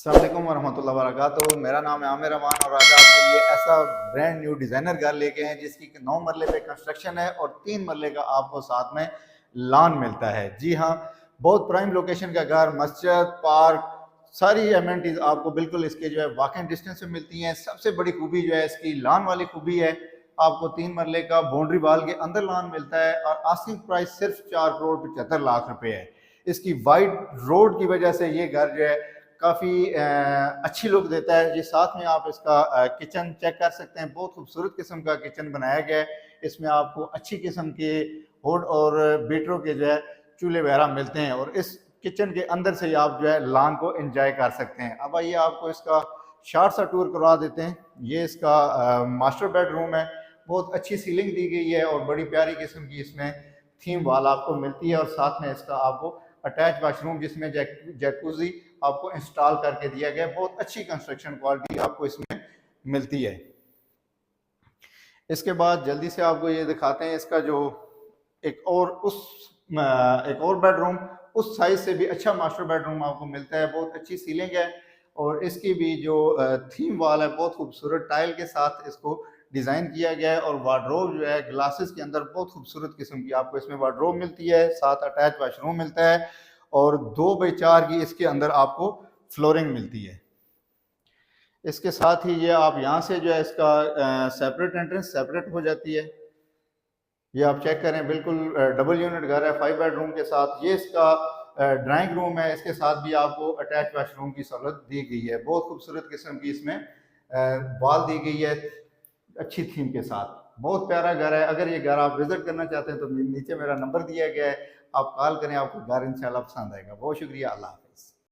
अस्सलाम वालेकुम वरहमतुल्लाहि वबरकातुहू। मेरा नाम है आमिर अमान और आज आपके लिए ऐसा ब्रांड न्यू डिज़ाइनर घर लेके हैं जिसकी 9 मरले पे कंस्ट्रक्शन है और 3 मरले का आपको साथ में लॉन मिलता है। जी हाँ, बहुत प्राइम लोकेशन का घर, मस्जिद, पार्क, सारी एमेनिटीज़ आपको बिल्कुल इसके जो है वॉकिंग डिस्टेंस में मिलती हैं। सबसे बड़ी खूबी जो है इसकी लॉन वाली खूबी है। आपको 3 मरले का बाउंड्री वाल के अंदर लॉन मिलता है और आस्किंग प्राइस सिर्फ 4 करोड़ 75 लाख रुपए है। इसकी वाइड रोड की वजह से ये घर जो है काफ़ी अच्छी लुक देता है। जी, साथ में आप इसका किचन चेक कर सकते हैं। बहुत खूबसूरत किस्म का किचन बनाया गया है। इसमें आपको अच्छी किस्म के हुड और बीटरों के जो है चूल्हे वगैरह मिलते हैं और इस किचन के अंदर से ही आप जो है लॉन को एंजॉय कर सकते हैं। अब आइए आपको इसका शॉर्ट सा टूर करवा देते हैं। ये इसका मास्टर बेडरूम है। बहुत अच्छी सीलिंग दी गई है और बड़ी प्यारी किस्म की इसमें थीम वाल आपको मिलती है और साथ में इसका आपको अटैच वाशरूम जिसमें जैकुजी आपको इंस्टॉल करके दिया गया। बहुत अच्छी कंस्ट्रक्शन क्वालिटी आपको इसमें मिलती है। इसके बाद जल्दी से आपको ये दिखाते हैं इसका जो एक और बेडरूम उस साइज से भी अच्छा मास्टर बेडरूम आपको मिलता है। बहुत अच्छी सीलिंग है और इसकी भी जो थीम वाल है बहुत खूबसूरत टाइल के साथ इसको डिज़ाइन किया गया है और वार्डरोब जो है ग्लासेस के अंदर बहुत खूबसूरत किस्म की आपको इसमें वार्डरोब मिलती है। साथ अटैच वाशरूम मिलता है और 2x4 की इसके अंदर आपको फ्लोरिंग मिलती है। इसके साथ ही ये आप यहाँ से जो है इसका सेपरेट एंट्रेंस सेपरेट हो जाती है। ये आप चेक करें, बिल्कुल डबल यूनिट घर है 5 बेडरूम के साथ। ये इसका ड्राइंग रूम है। इसके साथ भी आपको अटैच वाशरूम की सहूलत दी गई है। बहुत खूबसूरत किस्म की इसमें वॉल दी गई है अच्छी थीम के साथ। बहुत प्यारा घर है। अगर ये घर आप विजिट करना चाहते हैं तो नीचे मेरा नंबर दिया गया है, आप कॉल करें, आपको घर इंशाल्लाह पसंद आएगा। बहुत शुक्रिया। अल्लाह।